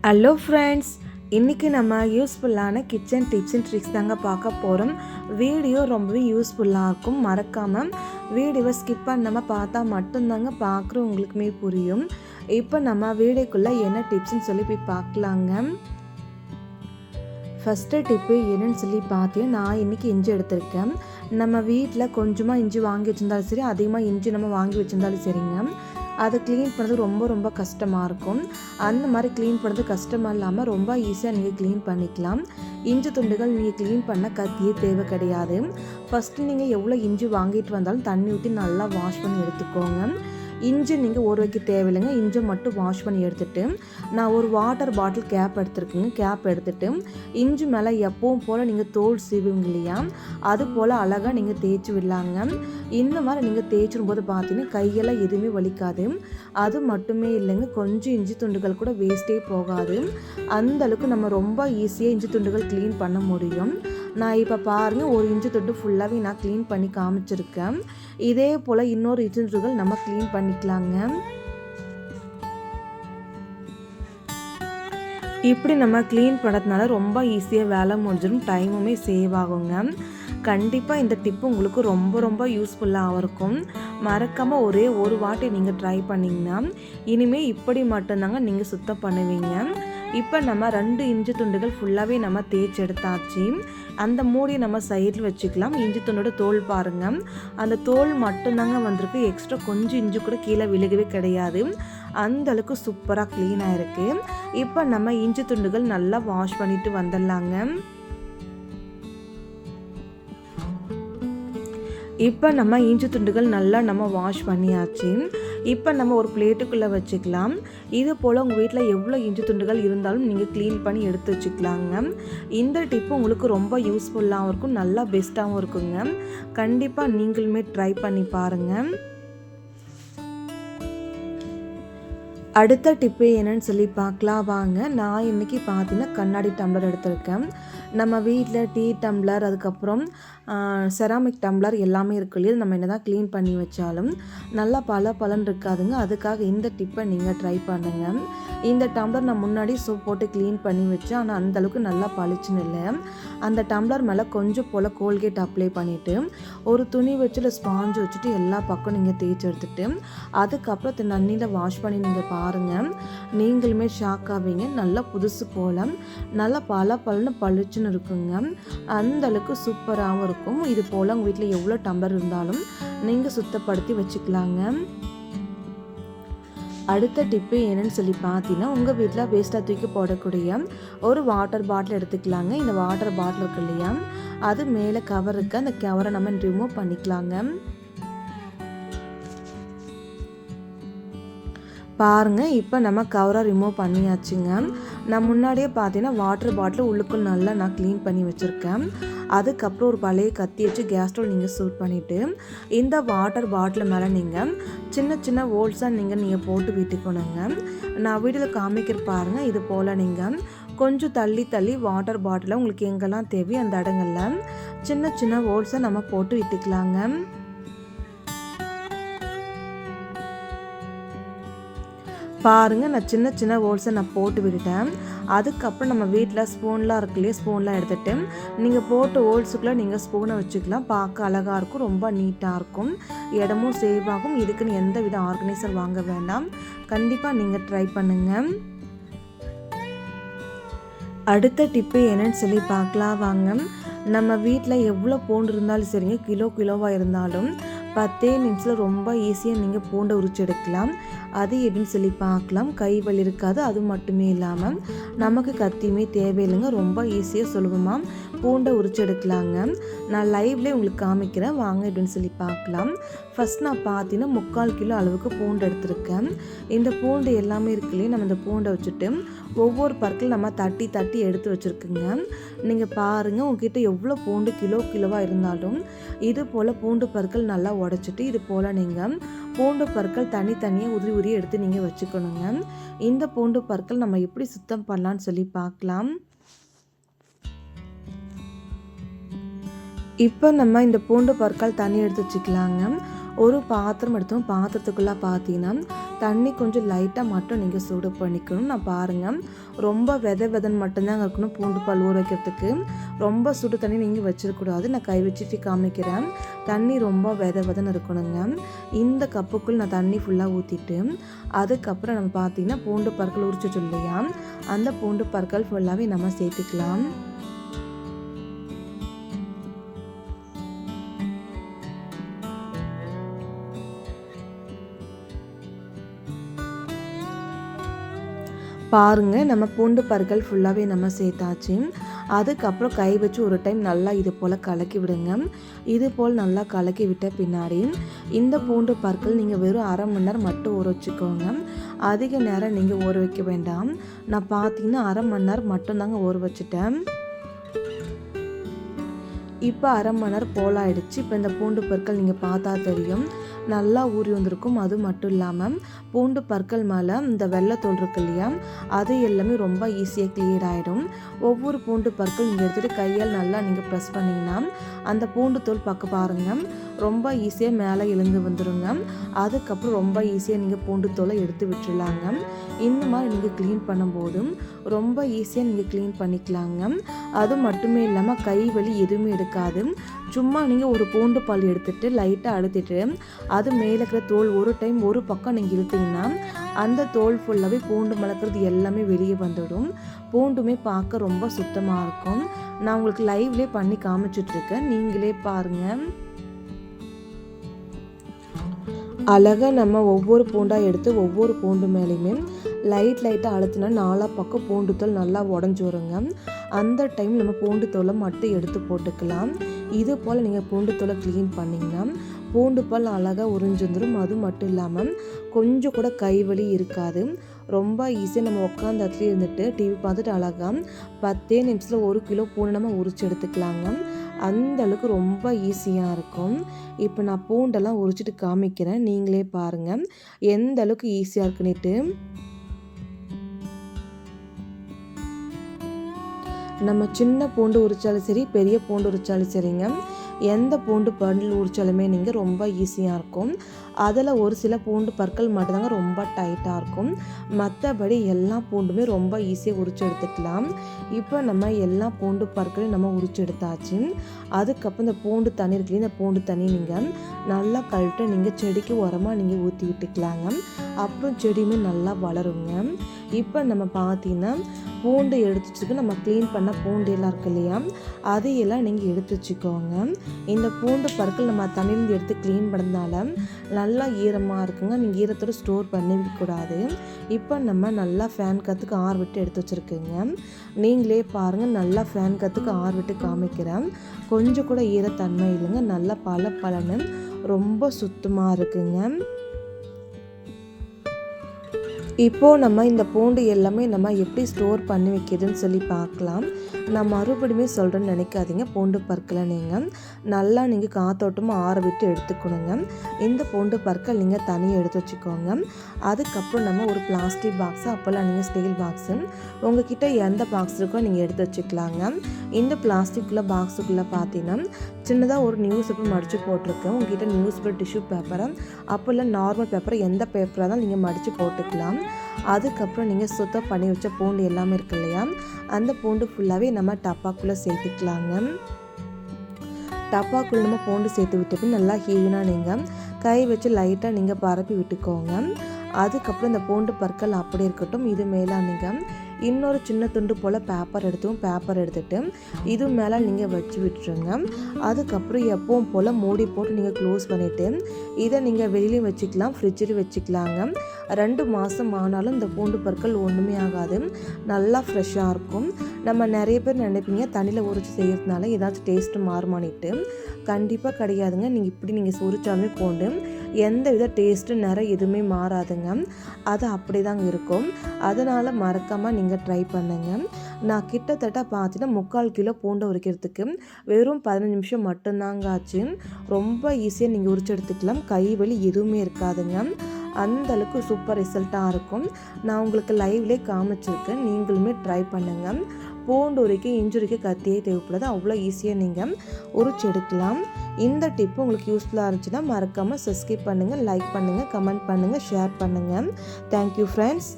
Hello friends, இன்றைக்கி நம்ம யூஸ்ஃபுல்லான கிச்சன் டிப்ஸ் அண்ட் ட்ரிக்ஸ் தாங்க பார்க்க போகிறோம். வீடியோ ரொம்பவே யூஸ்ஃபுல்லாக இருக்கும். மறக்காமல் வீடியோவை ஸ்கிப் பண்ணாமல் பார்த்தா மட்டும்தாங்க பார்க்குறவங்களுக்குமே புரியும். இப்போ நம்ம வீடியோக்குள்ளே என்ன டிப்ஸ்ன்னு சொல்லி போய் பார்க்கலாங்க. ஃபஸ்ட்டு டிப்பு என்னன்னு சொல்லி பார்த்தீங்கன்னா, நான் இன்றைக்கி இஞ்சி எடுத்திருக்கேன். நம்ம வீட்டில் கொஞ்சமாக இஞ்சி வாங்கி வச்சுருந்தாலும் சரி, அதிகமாக இஞ்சி நம்ம வாங்கி வச்சுருந்தாலும் சரிங்க, அதை க்ளீன் பண்ணுறது ரொம்ப கஷ்டமாக இருக்கும். அந்த மாதிரி க்ளீன் பண்ணுறது கஷ்டமாக இல்லாமல் ரொம்ப ஈஸியாக நீங்கள் க்ளீன் பண்ணிக்கலாம். இஞ்சி துண்டுகள் நீங்கள் க்ளீன் பண்ண கத்தியே தேவை கிடையாது. ஃபஸ்ட்டு நீங்கள் எவ்வளோ இஞ்சி வாங்கிட்டு வந்தாலும் தண்ணி ஊற்றி நல்லா வாஷ் பண்ணி எடுத்துக்கோங்க. இஞ்சி நீங்கள் ஊற வைக்க தேவையில்லைங்க. இஞ்சி மட்டும் வாஷ் பண்ணி எடுத்துகிட்டு நான் ஒரு வாட்டர் பாட்டில் கேப் எடுத்துருக்கேங்க. கேப் எடுத்துகிட்டு இஞ்சி மேலே எப்பவும் போல் நீங்கள் தோல் சீவுங்க இல்லையா, அது போல் அழகாக நீங்கள் தேய்ச்சி விடலாங்க. இந்த மாதிரி நீங்கள் தேய்ச்சிடும் போது பார்த்தீங்கன்னா கையெல்லாம் எதுவுமே வலிக்காது. அது மட்டுமே இல்லைங்க, கொஞ்சம் இஞ்சி துண்டுகள் கூட வேஸ்ட்டே போகாது. அந்தளவுக்கு நம்ம ரொம்ப ஈஸியாக இஞ்சி துண்டுகள் க்ளீன் பண்ண முடியும். நான் இப்போ பாருங்கள், ஒரு இஞ்சி துண்டு ஃபுல்லாகவே நான் க்ளீன் பண்ணி காமிச்சிருக்கேன். இதே போல் இன்னொரு இஞ்சி துண்டுகள் நம்ம க்ளீன் பண்ணிக்கலாங்க. இப்படி நம்ம க்ளீன் பண்ணுறதுனால ரொம்ப ஈஸியாக வேலை முடிஞ்சிடும், டைமுமே சேவ் ஆகுங்க. கண்டிப்பாக இந்த டிப்பு உங்களுக்கு ரொம்ப யூஸ்ஃபுல்லாக இருக்கும். மறக்காமல் ஒரே ஒரு வாட்டி நீங்கள் ட்ரை பண்ணிங்கன்னா இனிமேல் இப்படி மட்டும்தாங்க நீங்கள் சுத்தம் பண்ணுவீங்க. இப்போ நம்ம 2 இஞ்சி துண்டுகள் ஃபுல்லாகவே நம்ம தேய்ச்சி எடுத்தாச்சு. அந்த மூடியை நம்ம சைடில் வச்சுக்கலாம். இஞ்சி துண்டோட தோல் பாருங்கள், அந்த தோல் மட்டும்தாங்க வந்திருக்கு. எக்ஸ்ட்ரா கொஞ்சம் இஞ்சி கூட கீழே விழுகவே கிடையாது. அந்தளவுக்கு சூப்பராக க்ளீனாக இருக்குது. இப்போ நம்ம இஞ்சி துண்டுகள் நல்லா வாஷ் பண்ணிவிட்டு வந்துடலாங்க. இப்போ நம்ம இஞ்சி துண்டுகள் நல்லா நம்ம வாஷ் பண்ணியாச்சு. இப்போ நம்ம ஒரு பிளேட்டுக்குள்ளே வச்சுக்கலாம். இது போல் உங்கள் வீட்டில் எவ்வளோ இஞ்சி துண்டுகள் இருந்தாலும் நீங்கள் க்ளீன் பண்ணி எடுத்து வச்சுக்கலாங்க. இந்த டிப்பு உங்களுக்கு ரொம்ப யூஸ்ஃபுல்லாகவும் இருக்கும், நல்லா பெஸ்ட்டாகவும் இருக்குங்க. கண்டிப்பாக நீங்களுமே ட்ரை பண்ணி பாருங்கள். அடுத்த டிப்பு என்னன்னு சொல்லி பார்க்கலாம் வாங்க. நான் இன்றைக்கி பார்த்தீங்கன்னா கண்ணாடி டம்ளர் எடுத்திருக்கேன். நம்ம வீட்டில் டீ டம்ளர், அதுக்கப்புறம் செராமிக் டம்ளர் எல்லாமே இருக்கு இல்லையா, நம்ம என்ன தான் க்ளீன் பண்ணி வச்சாலும் நல்லா பலன்னு இருக்காதுங்க. அதுக்காக இந்த டிப்பை நீங்கள் ட்ரை பண்ணுங்கள். இந்த டம்ளர் நான் முன்னாடி சோப் போட்டு க்ளீன் பண்ணி வச்சேன், ஆனால் அந்தளவுக்கு நல்லா பளிச்சுன்னு இல்லை. அந்த டம்ளர் மேலே கொஞ்சம் போல் கோல்கேட் அப்ளை பண்ணிவிட்டு ஒரு துணி வச்சு ஸ்பாஞ்சு வச்சுட்டு எல்லா பக்கம் நீங்கள் தேய்ச்சி எடுத்துகிட்டு அதுக்கப்புறம் தண்ணியில் வாஷ் பண்ணி நீங்கள் பாருங்கள். நீங்களுமே ஷாக் ஆவீங்க. நல்லா புதுசு போல் நல்லா பலன்னு பளிச்சுன்னு இருக்குங்க. அந்தளவுக்கு சூப்பராகவும் இருக்கும். இது போல் உங்கள் வீட்டில் எவ்வளோ டம்ளர் இருந்தாலும் நீங்கள் சுத்தப்படுத்தி வச்சுக்கலாங்க. அடுத்த டிப்பு என்னன்னு சொல்லி பார்த்தீங்கன்னா, உங்கள் வீட்டில் வேஸ்ட்டாக தூக்கி போடக்கூடிய ஒரு வாட்டர் பாட்டில் எடுத்துக்கலாங்க. இந்த வாட்டர் பாட்டில் இருக்கு இல்லையா, அது மேலே கவர் இருக்குது. அந்த கவரை நம்ம ரிமூவ் பண்ணிக்கலாங்க. பாருங்கள், இப்போ நம்ம கவரை ரிமூவ் பண்ணியாச்சுங்க. நான் முன்னாடியே பார்த்தீங்கன்னா வாட்டர் பாட்டில் உள்ளுக்குள் நல்லா நான் க்ளீன் பண்ணி வச்சுருக்கேன். அதுக்கப்புறம் ஒரு பழைய கத்தி வச்சு கேஸ் ஸ்டவ் நீங்கள் சூட் பண்ணிவிட்டு இந்த வாட்டர் பாட்டில் மேலே நீங்கள் சின்ன ஹோல்ஸாக நீங்கள் போட்டு விட்டுக்கணுங்க. நான் வீட்டில் காமிக்கிற பாருங்கள். இது போல் நீங்கள் கொஞ்சம் தள்ளி வாட்டர் பாட்டிலை உங்களுக்கு எங்கெல்லாம் தேவையோ அந்த இடங்களில் சின்ன ஹோல்ஸை நம்ம போட்டு விட்டுக்கலாங்க. பாருங்கள், நான் சின்ன ஹோல்ஸை நான் போட்டு விட்டுட்டேன். அதுக்கப்புறம் நம்ம வீட்டில் ஸ்பூன்லாம் இருக்கு இல்லையா, ஸ்பூன்லாம் எடுத்துகிட்டு நீங்கள் போட்டு ஹோல்ஸுக்குள்ளே நீங்கள் ஸ்பூனை வச்சுக்கலாம். பார்க்க அழகாக இருக்கும், ரொம்ப நீட்டாக இருக்கும், இடமும் சேவ் ஆகும். இதுக்குன்னு எந்த வித ஆர்கனைசர் வாங்க வேண்டாம். கண்டிப்பாக நீங்கள் ட்ரை பண்ணுங்கள். அடுத்த டிப்பு என்னன்னு சொல்லி பார்க்கலாம் வாங்க. நம்ம வீட்டில் எவ்வளோ பூண்டு இருந்தாலும் சரிங்க, கிலோவாக இருந்தாலும் 10 நிமிஷத்தில் ரொம்ப ஈஸியாக நீங்கள் பூண்டை உரிச்சு எடுக்கலாம். அது எப்படின்னு சொல்லி பார்க்கலாம். கை வலி இருக்காது. அது மட்டுமே இல்லாமல் நமக்கு கத்தியுமே தேவையில்லைங்க. ரொம்ப ஈஸியாக சுலபமாக பூண்டை உரிச்சு எடுக்கலாங்க. நான் லைவ்லேயே உங்களுக்கு காமிக்கிறேன் வாங்க எப்படின்னு சொல்லி பார்க்கலாம். ஃபஸ்ட் நான் பார்த்தீங்கன்னா 3/4 கிலோ அளவுக்கு பூண்டு எடுத்திருக்கேன். இந்த பூண்டு எல்லாமே இருக்குல்லையே, நம்ம இந்த பூண்டை வச்சுட்டு ஒவ்வொரு பற்கள் நம்ம தட்டி எடுத்து வச்சுருக்குங்க. நீங்கள் பாருங்கள், உங்ககிட்ட எவ்வளோ பூண்டு கிலோவாக இருந்தாலும் இது போல் பூண்டு பற்கள் நல்லா உடச்சிட்டு இது போல் நீங்கள் பூண்டு பற்கள் தனித்தனியாக உதிரி எடுத்து நீங்கள் வச்சுக்கணுங்க. இந்த பூண்டு பற்கள் நம்ம எப்படி சுத்தம் பண்ணலான்னு சொல்லி பார்க்கலாம். இப்போ நம்ம இந்த பூண்டு பற்கள் தண்ணி எடுத்து வச்சுக்கலாங்க. ஒரு பாத்திரம் எடுத்தோம். பாத்திரத்துக்குள்ளே பார்த்தீங்கன்னா தண்ணி கொஞ்சம் லைட்டாக மட்டும் நீங்கள் சூடு பண்ணிக்கணும். நான் பாருங்கள் ரொம்ப வெதன்னு மட்டும்தாங்க இருக்கணும் பூண்டு பால் ஊற வைக்கிறதுக்கு. ரொம்ப சுடு தண்ணி நீங்கள் வச்சிடக்கூடாது. நான் கை வச்சுட்டு காமிக்கிறேன். தண்ணி ரொம்ப வெதன்னு இருக்கணுங்க. இந்த கப்புக்குள் நான் தண்ணி ஃபுல்லாக ஊற்றிட்டு அதுக்கப்புறம் நம்ம பார்த்திங்கன்னா பூண்டு பற்கள் உரிச்சு இல்லையா, அந்த பூண்டு பற்கள் ஃபுல்லாகவே நம்ம சேர்த்துக்கலாம். பாருங்கள் நம்ம பூண்டு பற்கள் ஃபுல்லாகவே நம்ம சேர்த்தாச்சு. அதுக்கப்புறம் கை வச்சு ஒரு டைம் நல்லா இது போல் கலக்கி விடுங்க. இது போல் நல்லா கலக்கி விட்ட பின்னாடி இந்த பூண்டு பற்கள் நீங்கள் வெறும் அரை மணி நேரம் மட்டும் ஊற வச்சுக்கோங்க. அதிக நேரம் நீங்கள் ஊற வைக்க வேண்டாம். நான் பார்த்தீங்கன்னா அரை மணி நேரம் மட்டும்தாங்க ஊற வச்சுட்டேன். இப்போ அரை மணி நேரம் போல் ஆகிடுச்சு. இப்போ இந்த பூண்டு பற்கள் நீங்கள் பார்த்தா தெரியும் நல்லா ஊறி வந்திருக்கும். அது மட்டும் இல்லாமல் பூண்டு பற்கள் மேலே இந்த வெள்ளைத்தோல் இருக்கு இல்லையா, அது எல்லாமே ரொம்ப ஈஸியாக கிளியர் ஆகிடும். ஒவ்வொரு பூண்டு பற்கள் நீங்கள் எடுத்துகிட்டு கையால் நல்லா நீங்கள் ப்ரெஸ் பண்ணிங்கன்னா அந்த பூண்டு தோல் பக்கம் பாருங்கள் ரொம்ப ஈஸியாக மேலே எழுந்து வந்துடுங்க. அதுக்கப்புறம் ரொம்ப ஈஸியாக நீங்கள் பூண்டு தோலை எடுத்து விட்டுருலாங்க. இந்த மாதிரி நீங்கள் க்ளீன் பண்ணும்போதும் ரொம்ப ஈஸியாக நீங்கள் க்ளீன் பண்ணிக்கலாங்க. அது மட்டுமே இல்லாமல் கை வலி எதுவுமே எடுக்காது. சும்மா நீங்கள் ஒரு பூண்டு பால் எடுத்துகிட்டு லைட்டாக அழுத்திட்டு அது மேலே இருக்கிற தோல் ஒரு டைம் ஒரு பக்கம் நீங்கள் இழுத்தீங்கன்னா அந்த தோல் ஃபுல்லாகவே பூண்டு மலக்கிறது எல்லாமே வெளியே வந்துடும். பூண்டுமே பார்க்க ரொம்ப சுத்தமாக இருக்கும். நான் உங்களுக்கு லைவ்லேயே பண்ணி காமிச்சிட்ருக்கேன், நீங்களே பாருங்கள். அழகாக நம்ம ஒவ்வொரு பூண்டாக எடுத்து ஒவ்வொரு பூண்டு மேலேயுமே லைட்டாக அழுத்தினா நாலா பக்கம் பூண்டு தோல் நல்லா உடஞ்சி வருங்க. அந்த டைம் நம்ம பூண்டு தோலை மட்டும் எடுத்து போட்டுக்கலாம். இது போல் நீங்கள் பூண்டு தோலை க்ளீன் பண்ணிங்கன்னா பூண்டு பால் அழகாக உறிஞ்சிருந்துடும். அது மட்டும் இல்லாமல் கொஞ்சம் கூட கைவலி இருக்காது. ரொம்ப ஈஸியாக நம்ம உட்காந்த இடத்துல இருந்துட்டு டிவி பார்த்துட்டு அழகாக 10 நிமிஷத்தில் 1 கிலோ பூண்டு நம்ம உரிச்சு எடுத்துக்கலாங்க. அந்த அளவுக்கு ரொம்ப ஈஸியாக இருக்கும். இப்போ நான் பூண்டெல்லாம் உரிச்சிட்டு காமிக்கிறேன், நீங்களே பாருங்கள் எந்த அளவுக்கு ஈஸியாக இருக்குன்னுட்டு. நம்ம சின்ன பூண்டு உரிச்சாலும் சரி பெரிய பூண்டு உரிச்சாலும் சரிங்க, எந்த பூண்டு பண்டில் உரிச்சாலுமே நீங்கள் ரொம்ப ஈஸியாக இருக்கும். அதில் ஒரு சில பூண்டு பற்கள் மட்டும்தாங்க ரொம்ப டைட்டாக இருக்கும். மற்றபடி எல்லா பூண்டுமே ரொம்ப ஈஸியாக உரிச்சு எடுத்துக்கலாம். இப்போ நம்ம எல்லா பூண்டு பற்களையும் நம்ம உரிச்சு எடுத்தாச்சு. அதுக்கப்புறம் இந்த பூண்டு தண்ணி இருக்குல்ல, இந்த பூண்டு தண்ணி நீங்கள் நல்லா கழட்டு நீங்கள் செடிக்கு உரமாக நீங்கள் ஊற்றி விட்டுக்கலாங்க. அப்புறம் செடியுமே நல்லா வளருங்க. இப்போ நம்ம பார்த்தீங்கன்னா பூண்டு எடுத்து வச்சுக்க நம்ம க்ளீன் பண்ண பூண்டு எல்லாம் இருக்கு இல்லையா, அதையெல்லாம் நீங்கள் எடுத்து வச்சுக்கோங்க. இந்த பூண்டு பற்கள் நம்ம தண்ணியிலேருந்து எடுத்து க்ளீன் பண்ணதால நல்லா ஈரமாக இருக்குங்க. நீங்கள் ஈரத்தோடு ஸ்டோர் பண்ணி வைக்கக்கூடாது. இப்போ நம்ம நல்லா ஃபேன் காற்றுக்கு ஆற விட்டு எடுத்து வச்சுருக்குங்க. நீங்களே பாருங்கள் நல்லா ஃபேன் காற்றுக்கு ஆற விட்டு காமிக்கிறேன். கொஞ்சம் கூட ஈரத்தன்மை இல்லைங்க, நல்லா பலன்னு ரொம்ப சுத்தமாக இருக்குங்க. இப்போது நம்ம இந்த பூண்டு எல்லாமே நம்ம எப்படி ஸ்டோர் பண்ணி வைக்கிறதுன்னு சொல்லி பார்க்கலாம். நான் மறுபடியுமே சொல்கிறேன்னு நினைக்காதீங்க. பூண்டு பற்களை நீங்கள் நல்லா நீங்கள் காத்தோட்டமாக ஆற விட்டு எடுத்துக்கணுங்க. இந்த பூண்டு பற்கள் நீங்கள் தனியாக எடுத்து வச்சுக்கோங்க. அதுக்கப்புறம் நம்ம ஒரு பிளாஸ்டிக் பாக்ஸு, அப்போல்லாம் நீங்கள் ஸ்டீல் பாக்ஸு, உங்ககிட்ட எந்த பாக்ஸ் இருக்கோ நீங்கள் எடுத்து வச்சுக்கலாங்க. இந்த பிளாஸ்டிக்குள்ளே பாக்ஸுக்குள்ளே பார்த்தீங்கன்னா சின்னதாக ஒரு நியூஸ் பேப்பர் மடித்து போட்டிருக்கேன். உங்ககிட்ட நியூஸ் பேப்பர், டிஷ்யூ பேப்பரை, அப்போல்லாம் நார்மல் பேப்பரை, எந்த பேப்பராக தான் நீங்கள் மடித்து போட்டுக்கலாம். அதுக்கப்புறம் நீங்கள் சுத்தம் பண்ணி வச்ச பூண்டு எல்லாமே இருக்கு இல்லையா, அந்த பூண்டு ஃபுல்லாகவே நம்ம டப்பாக்குள்ளே சேர்த்துக்கலாங்க. டப்பாக்குள்ளே நம்ம பூண்டு சேர்த்து விட்டு நல்லா ஹீனாக நீங்கள் கை வச்சு லைட்டாக நீங்கள் பரப்பி விட்டுக்கோங்க. அதுக்கப்புறம் இந்த பூண்டு பற்கள் அப்படி இருக்கட்டும். இது மேலே நீங்கள் இன்னொரு சின்ன துண்டு போல் பேப்பர் எடுத்துகிட்டு இது மேலே நீங்கள் வச்சு விட்டுருங்க. அதுக்கப்புறம் எப்பவும் போல் மூடி போட்டு நீங்கள் க்ளோஸ் பண்ணிவிட்டு இதை நீங்கள் வெளியிலையும் வச்சுக்கலாம், ஃப்ரிட்ஜில் வச்சுக்கலாங்க. 2 மாதம் ஆனாலும் இந்த பூண்டு பற்கள் ஒன்றுமே ஆகாது, நல்லா ஃப்ரெஷ்ஷாக இருக்கும். நம்ம நிறைய பேர் நினைப்பீங்க தண்ணியில் உரிச்சு செய்கிறதுனால ஏதாச்சும் டேஸ்ட்டு மாறுமானிட்டு. கண்டிப்பாக கிடையாதுங்க. நீங்கள் உரிச்சாலுமே பூண்டு எந்த வித டேஸ்ட்டு நிறைய எதுவுமே மாறாதுங்க, அது அப்படி தாங்க இருக்கும். அதனால் மறக்காமல் நீங்கள் ட்ரை பண்ணுங்கள். நான் கிட்டத்தட்ட பார்த்தீங்கன்னா 3/4 கிலோ பூண்டை உரிக்கிறதுக்கு வெறும் 15 நிமிஷம் மட்டும்தாங்க ஆச்சு. ரொம்ப ஈஸியாக நீங்கள் உரிச்சு எடுத்துக்கலாம், கை வலி எதுவுமே இருக்காதுங்க. அந்தளவுக்கு சூப்பர் ரிசல்ட்டாக இருக்கும். நான் உங்களுக்கு லைவ்லேயே காமிச்சிருக்கேன், நீங்களுமே ட்ரை பண்ணுங்கள். பூண்டு உரிக்க இஞ்சி உரிக்க கத்தியே தேவைப்படாது. அவ்வளோ ஈஸியாக நீங்கள் உரிச்சு எடுக்கலாம். இந்த டிப்பு உங்களுக்கு யூஸ்ஃபுல்லாக இருந்துச்சுன்னா மறக்காமல் சப்ஸ்கிரைப் பண்ணுங்கள், லைக் பண்ணுங்கள், கமெண்ட் பண்ணுங்கள், ஷேர் பண்ணுங்கள். Thank you friends.